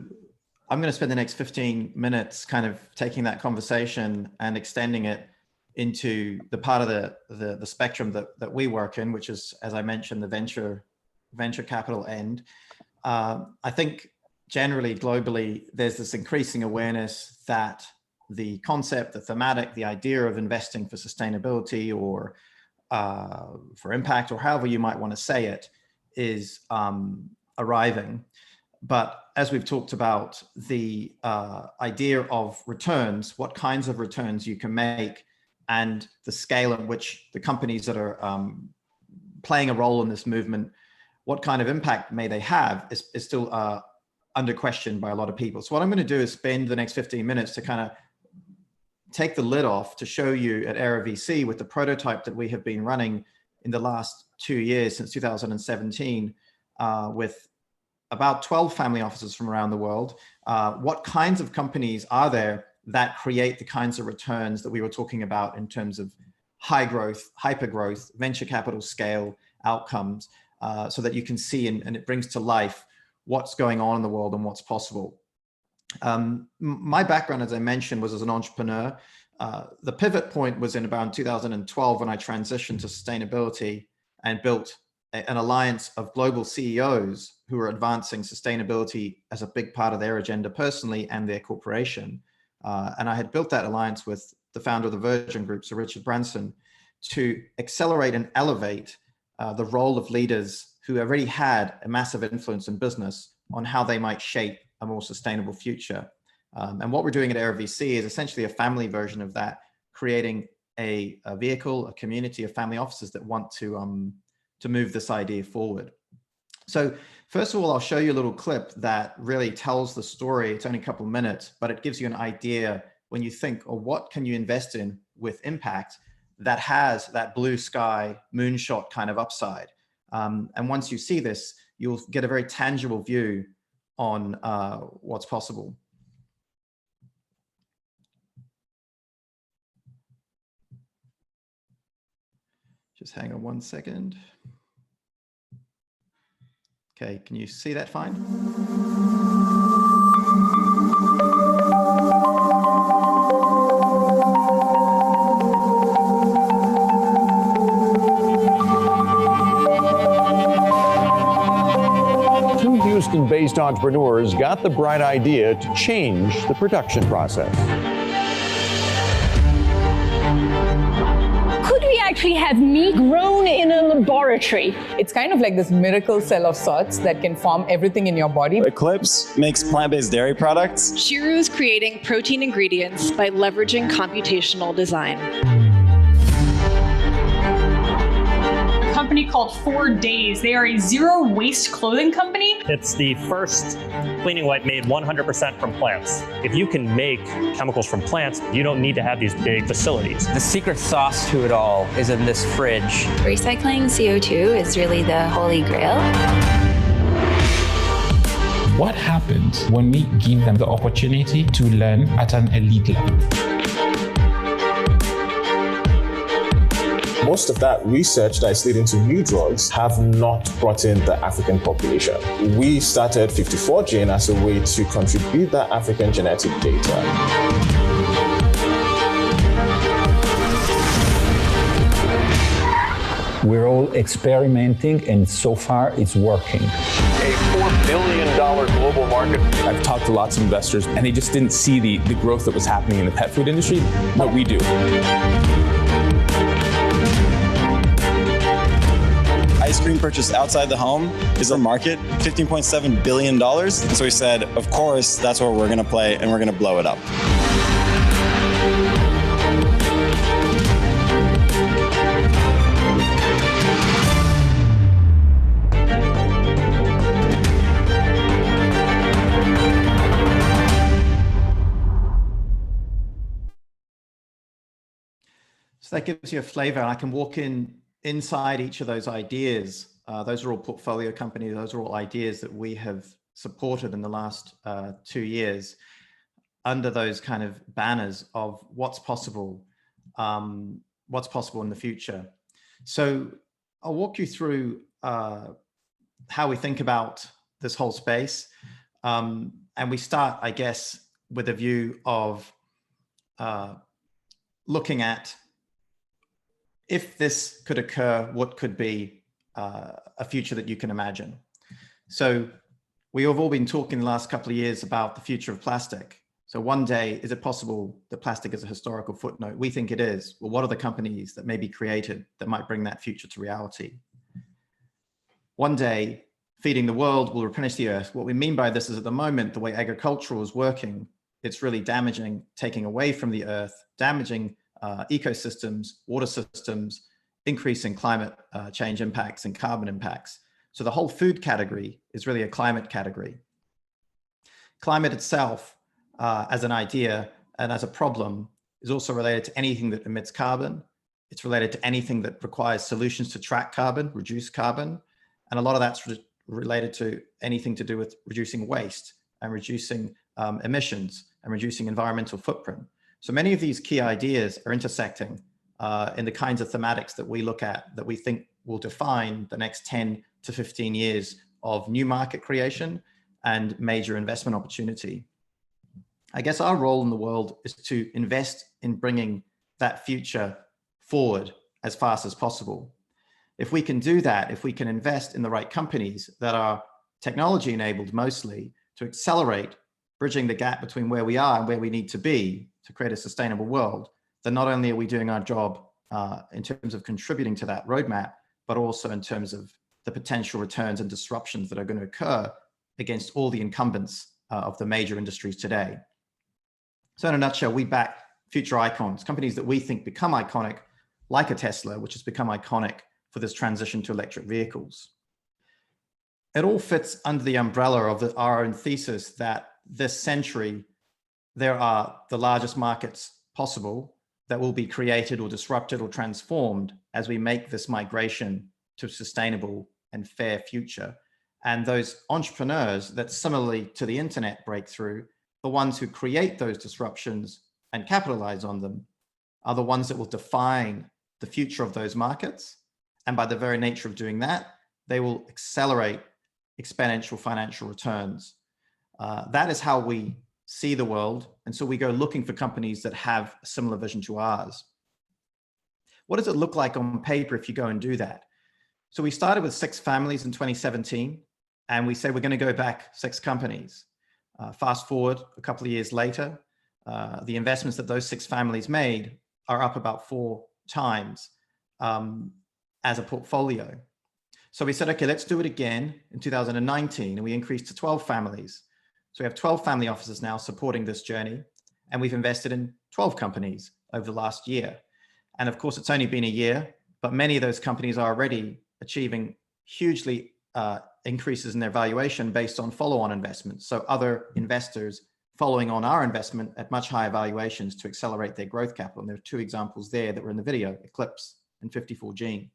I'm going to spend the next 15 minutes kind of taking that conversation and extending it into the part of the spectrum that we work in, which is, as I mentioned, the venture capital end. I think generally, globally, there's this increasing awareness that the concept, the thematic, the idea of investing for sustainability or for impact, or however you might want to say it, is arriving. But as we've talked about, the idea of returns, what kinds of returns you can make, and the scale at which the companies that are playing a role in this movement, what kind of impact may they have, is still under question by a lot of people. So what I'm going to do is spend the next 15 minutes to kind of take the lid off to show you at Era VC, with the prototype that we have been running in the last 2 years, since 2017, with about 12 family offices from around the world. What kinds of companies are there that create the kinds of returns that we were talking about in terms of high growth, hyper growth, venture capital scale outcomes, so that you can see and it brings to life what's going on in the world and what's possible. My background, as I mentioned, was as an entrepreneur. The pivot point was in about 2012 when I transitioned to sustainability and built an alliance of global CEOs who are advancing sustainability as a big part of their agenda personally and their corporation. And I had built that alliance with the founder of the Virgin Group, Sir Richard Branson, to accelerate and elevate the role of leaders who already had a massive influence in business on how they might shape a more sustainable future. And what we're doing at Era VC is essentially a family version of that, creating a vehicle, a community of family offices that want to move this idea forward. So first of all, I'll show you a little clip that really tells the story. It's only a couple of minutes, but it gives you an idea when you think, oh, what can you invest in with impact that has that blue sky moonshot kind of upside. And once you see this, you'll get a very tangible view on what's possible. Just hang on 1 second. Okay, can you see that fine? Two Houston-based entrepreneurs got the bright idea to change the production process. Actually have meat grown in a laboratory. It's kind of like this miracle cell of sorts that can farm everything in your body. Eclipse makes plant-based dairy products. Shiru is creating protein ingredients by leveraging computational design. A company called 4 Days. They are a zero waste clothing company. It's the first cleaning wipe made 100% from plants. If you can make chemicals from plants, you don't need to have these big facilities. The secret sauce to it all is in this fridge. Recycling CO2 is really the holy grail. What happens when we give them the opportunity to learn at an elite level? Most of that research that is leading to new drugs have not brought in the African population. We started 54Gene as a way to contribute that African genetic data. We're all experimenting, and so far it's working. A $4 billion global market. I've talked to lots of investors, and they just didn't see the growth that was happening in the pet food industry, but we do. Ice cream purchased outside the home is a market, $15.7 billion. And so we said, of course, that's where we're going to play, and we're going to blow it up. So that gives you a flavor, and I can walk inside each of those ideas. Those are all portfolio companies. Those are all ideas that we have supported in the last 2 years under those kind of banners of what's possible in the future. So I'll walk you through how we think about this whole space. And we start, I guess, with a view of looking at, if this could occur, what could be a future that you can imagine? So we have all been talking the last couple of years about the future of plastic. So one day, is it possible that plastic is a historical footnote? We think it is. Well, what are the companies that may be created that might bring that future to reality? One day, feeding the world will replenish the earth. What we mean by this is, at the moment, the way agriculture is working, it's really damaging, taking away from the earth, damaging ecosystems, water systems, increasing climate change impacts and carbon impacts. So the whole food category is really a climate category. Climate itself, as an idea and as a problem, is also related to anything that emits carbon. It's related to anything that requires solutions to track carbon, reduce carbon. And a lot of that's related to anything to do with reducing waste and reducing emissions and reducing environmental footprint. So many of these key ideas are intersecting in the kinds of thematics that we look at, that we think will define the next 10 to 15 years of new market creation and major investment opportunity. I guess our role in the world is to invest in bringing that future forward as fast as possible. If we can do that, if we can invest in the right companies that are technology enabled mostly to accelerate bridging the gap between where we are and where we need to be to create a sustainable world, then not only are we doing our job in terms of contributing to that roadmap, but also in terms of the potential returns and disruptions that are going to occur against all the incumbents of the major industries today. So in a nutshell, we back future icons, companies that we think become iconic, like a Tesla, which has become iconic for this transition to electric vehicles. It all fits under the umbrella of our own thesis that this century, there are the largest markets possible that will be created or disrupted or transformed as we make this migration to a sustainable and fair future. And those entrepreneurs that similarly to the internet breakthrough, the ones who create those disruptions and capitalize on them are the ones that will define the future of those markets. And by the very nature of doing that, they will accelerate exponential financial returns. That is how we see the world. And so we go looking for companies that have a similar vision to ours. What does it look like on paper if you go and do that? So we started with 6 families in 2017, and we said we're going to go back 6 companies. Fast forward a couple of years later, the investments that those 6 families made are up about 4 times as a portfolio. So we said, okay, let's do it again in 2019, and we increased to 12 families. So we have 12 family offices now supporting this journey, and we've invested in 12 companies over the last year. And of course, it's only been a year, but many of those companies are already achieving hugely increases in their valuation based on follow-on investments. So other investors following on our investment at much higher valuations to accelerate their growth capital. And there are 2 examples there that were in the video, Eclipse and 54Gene.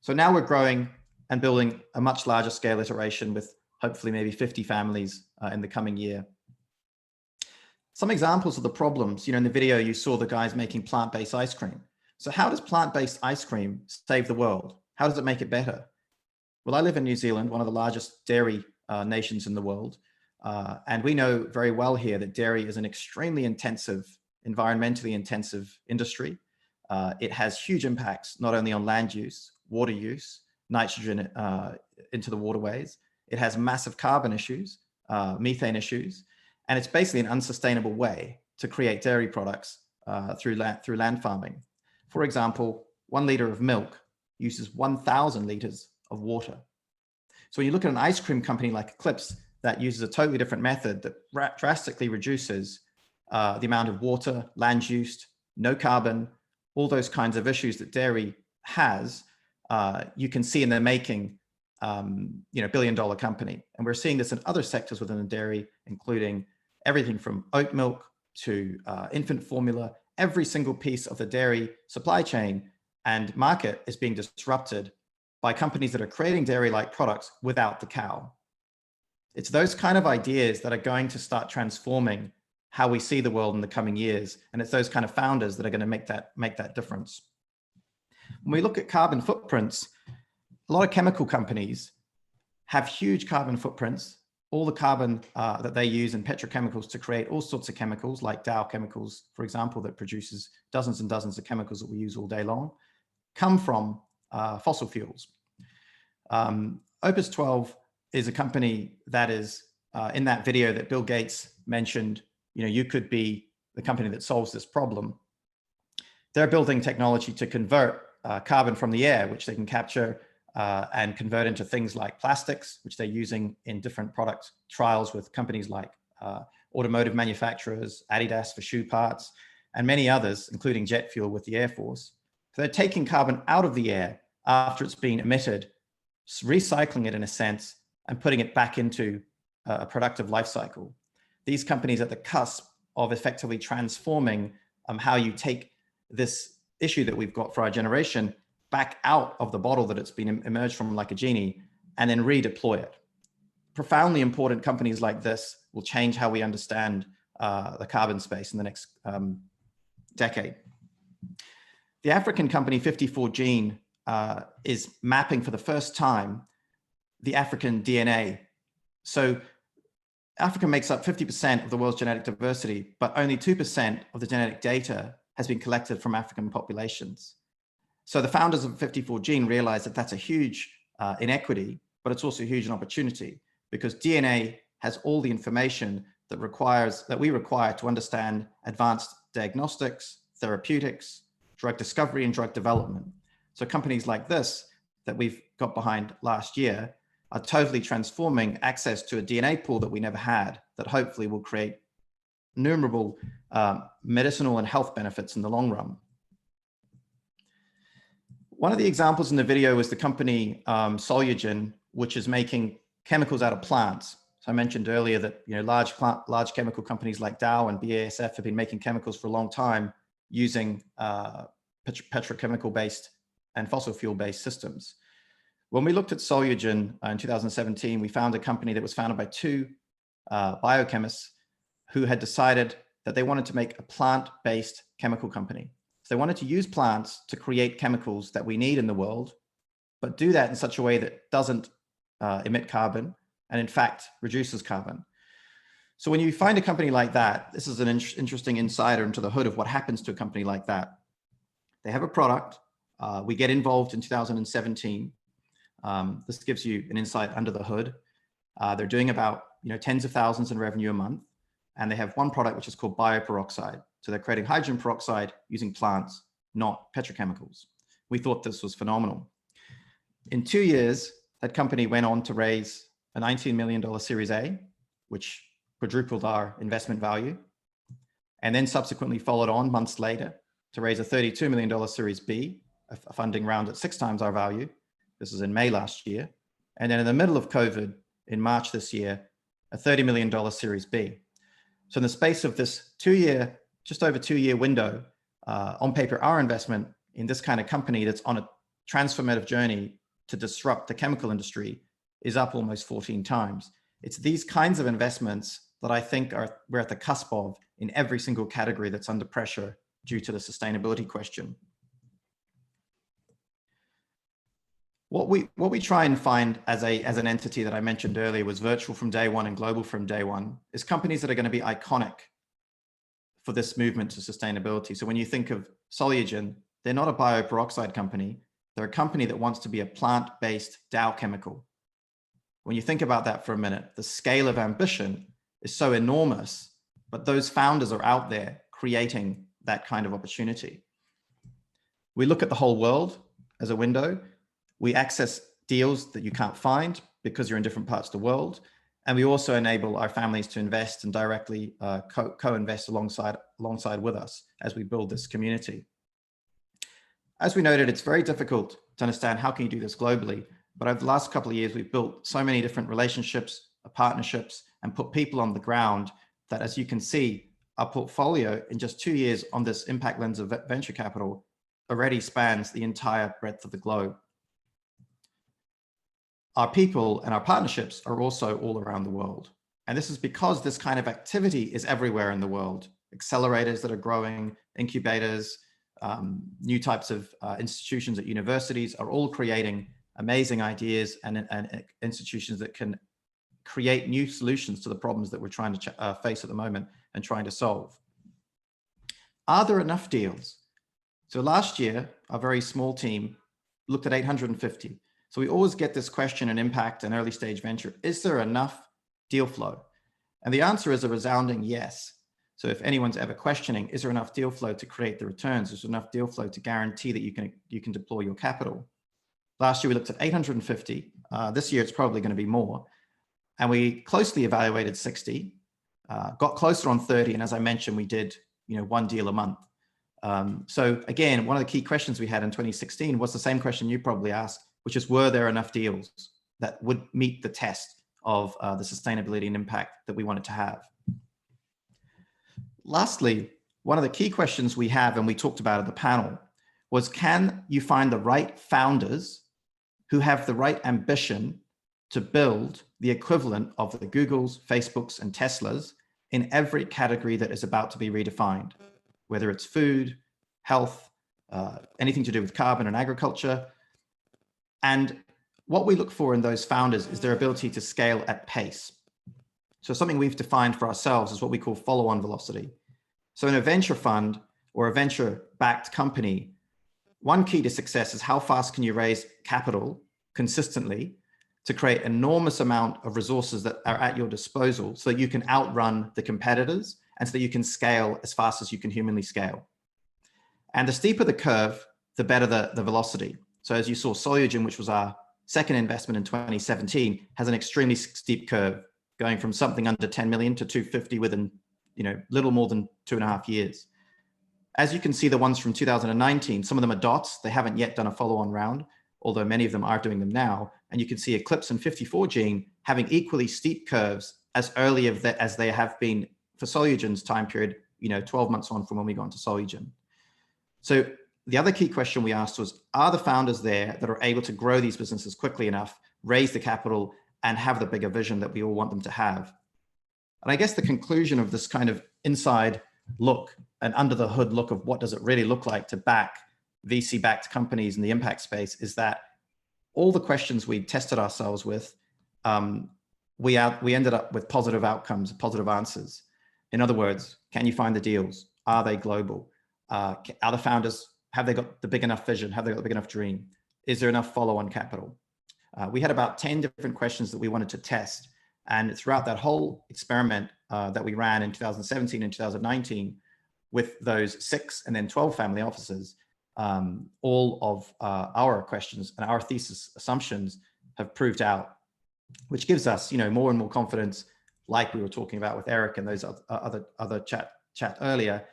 So now we're growing and building a much larger scale iteration with hopefully maybe 50 families in the coming year. Some examples of the problems, in the video, you saw the guys making plant-based ice cream. So how does plant-based ice cream save the world? How does it make it better? Well, I live in New Zealand, one of the largest dairy nations in the world. And we know very well here that dairy is an extremely intensive, environmentally intensive industry. It has huge impacts, not only on land use, water use, nitrogen into the waterways. It has massive carbon issues, methane issues, and it's basically an unsustainable way to create dairy products through land farming. For example, 1 liter of milk uses 1,000 liters of water. So when you look at an ice cream company like Eclipse that uses a totally different method that drastically reduces the amount of water, land use, no carbon, all those kinds of issues that dairy has, you can see in the making, billion-dollar company. And we're seeing this in other sectors within the dairy, including everything from oat milk to infant formula. Every single piece of the dairy supply chain and market is being disrupted by companies that are creating dairy-like products without the cow. It's those kind of ideas that are going to start transforming how we see the world in the coming years. And it's those kind of founders that are going to make that difference. When we look at carbon footprints, a lot of chemical companies have huge carbon footprints. All the carbon that they use in petrochemicals to create all sorts of chemicals, like Dow Chemicals, for example, that produces dozens and dozens of chemicals that we use all day long, come from fossil fuels. Opus 12 is a company that is in that video that Bill Gates mentioned, you could be the company that solves this problem. They're building technology to convert carbon from the air, which they can capture and convert into things like plastics, which they're using in different product trials with companies like automotive manufacturers, Adidas for shoe parts, and many others, including jet fuel with the Air Force. So they're taking carbon out of the air after it's been emitted, recycling it in a sense, and putting it back into a productive life cycle. These companies are at the cusp of effectively transforming how you take this issue that we've got for our generation back out of the bottle that it's been emerged from like a genie and then redeploy it. Profoundly important companies like this will change how we understand the carbon space in the next decade. The African company 54Gene is mapping for the first time the African DNA. So Africa makes up 50% of the world's genetic diversity, but only 2% of the genetic data has been collected from African populations. So the founders of 54Gene realized that that's a huge inequity, but it's also a huge opportunity because DNA has all the information that we require to understand advanced diagnostics, therapeutics, drug discovery, and drug development. So companies like this that we've got behind last year are totally transforming access to a DNA pool that we never had, that hopefully will create innumerable medicinal and health benefits in the long run. One of the examples in the video was the company Solugen, which is making chemicals out of plants. So I mentioned earlier that large chemical companies like Dow and BASF have been making chemicals for a long time using petrochemical-based and fossil fuel-based systems. When we looked at Solugen in 2017, we found a company that was founded by two biochemists who had decided that they wanted to make a plant-based chemical company. So they wanted to use plants to create chemicals that we need in the world, but do that in such a way that doesn't emit carbon and in fact reduces carbon. So when you find a company like that, this is an interesting insider into the hood of what happens to a company like that. They have a product. We get involved in 2017. This gives you an insight under the hood. They're doing about tens of thousands in revenue a month, and they have one product which is called bioperoxide. So they're creating hydrogen peroxide using plants, not petrochemicals. We thought this was phenomenal. In 2 years, that company went on to raise a $19 million Series A, which quadrupled our investment value, and then subsequently followed on months later to raise a $32 million Series B, a funding round at 6 times our value. This was in May last year. And then in the middle of COVID, in March this year, a $30 million Series B. So in the space of this just over 2 year window, on paper, our investment in this kind of company that's on a transformative journey to disrupt the chemical industry is up almost 14 times. It's these kinds of investments that I think we're at the cusp of in every single category that's under pressure due to the sustainability question. What we try and find as an entity that I mentioned earlier was virtual from day one and global from day one is companies that are going to be iconic for this movement to sustainability. So when you think of Solugen, they're not a bioperoxide company. They're a company that wants to be a plant-based Dow chemical. When you think about that for a minute, the scale of ambition is so enormous, but those founders are out there creating that kind of opportunity. We look at the whole world as a window. We access deals that you can't find because you're in different parts of the world. And we also enable our families to invest and directly co-invest alongside with us as we build this community. As we noted, it's very difficult to understand how can you do this globally, but over the last couple of years, we've built so many different relationships, partnerships, and put people on the ground that, as you can see, our portfolio in just 2 years on this impact lens of venture capital already spans the entire breadth of the globe. Our people and our partnerships are also all around the world. And this is because this kind of activity is everywhere in the world. Accelerators that are growing, incubators, new types of institutions at universities are all creating amazing ideas and institutions that can create new solutions to the problems that we're trying to face at the moment and trying to solve. Are there enough deals? So last year, our very small team looked at 850. So we always get this question in impact and early stage venture, is there enough deal flow? And the answer is a resounding yes. So if anyone's ever questioning, is there enough deal flow to create the returns? Is there enough deal flow to guarantee that you can deploy your capital? Last year, we looked at 850. This year, it's probably going to be more. And we closely evaluated 60, got closer on 30. And as I mentioned, we did one deal a month. So again, one of the key questions we had in 2016 was the same question you probably asked, which is, were there enough deals that would meet the test of the sustainability and impact that we wanted to have? Lastly, one of the key questions we have, and we talked about at the panel, was can you find the right founders who have the right ambition to build the equivalent of the Googles, Facebooks, and Teslas in every category that is about to be redefined, whether it's food, health, anything to do with carbon and agriculture. And what we look for in those founders is their ability to scale at pace. So something we've defined for ourselves is what we call follow-on velocity. So in a venture fund or a venture-backed company, one key to success is how fast can you raise capital consistently to create an enormous amount of resources that are at your disposal so that you can outrun the competitors and so that you can scale as fast as you can humanly scale. And the steeper the curve, the better the velocity. So as you saw, Solugen, which was our second investment in 2017, has an extremely steep curve, going from something under 10 million to 250 within, little more than 2.5 years. As you can see, the ones from 2019, some of them are dots. They haven't yet done a follow-on round, although many of them are doing them now. And you can see Eclipse and 54Gene having equally steep curves as early as they have been for Solugen's time period, 12 months on from when we got into Solugen. So the other key question we asked was, are the founders there that are able to grow these businesses quickly enough, raise the capital, and have the bigger vision that we all want them to have? And I guess the conclusion of this kind of inside look and under the hood look of what does it really look like to back VC-backed companies in the impact space is that all the questions we tested ourselves with, we ended up with positive outcomes, positive answers. In other words, can you find the deals? Are they global? Are the founders, have they got the big enough vision? Have they got the big enough dream? Is there enough follow-on capital? We had about 10 different questions that we wanted to test. And throughout that whole experiment that we ran in 2017 and 2019 with those 6 and then 12 family offices, all of our questions and our thesis assumptions have proved out, which gives us, more and more confidence, like we were talking about with Eric and those other chat earlier,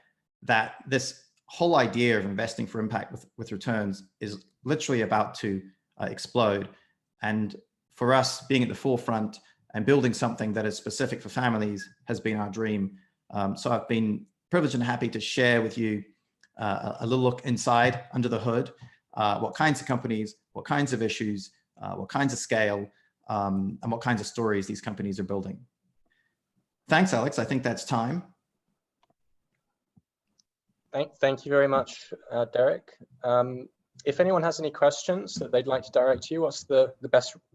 that this whole idea of investing for impact with returns is literally about to explode. And for us, being at the forefront and building something that is specific for families has been our dream. So I've been privileged and happy to share with you a little look inside, under the hood, what kinds of companies, what kinds of issues, what kinds of scale, and what kinds of stories these companies are building. Thanks, Alex. I think that's time. Thank you very much, Derek. If anyone has any questions that they'd like to direct to you, what's the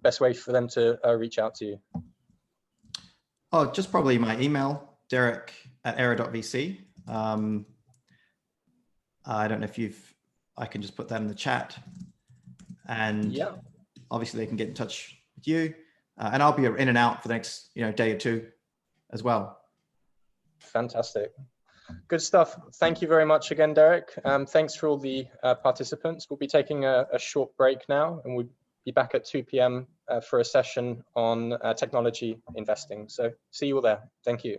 best way for them to reach out to you? Oh, just probably my email, derek@era.vc. I don't know if I can just put that in the chat. And yeah, obviously they can get in touch with you. And I'll be in and out for the next day or two as well. Fantastic. Good stuff. Thank you very much again, Derek. Thanks for all the participants. We'll be taking a short break now, and we'll be back at 2 p.m. For a session on technology investing. So see you all there. Thank you.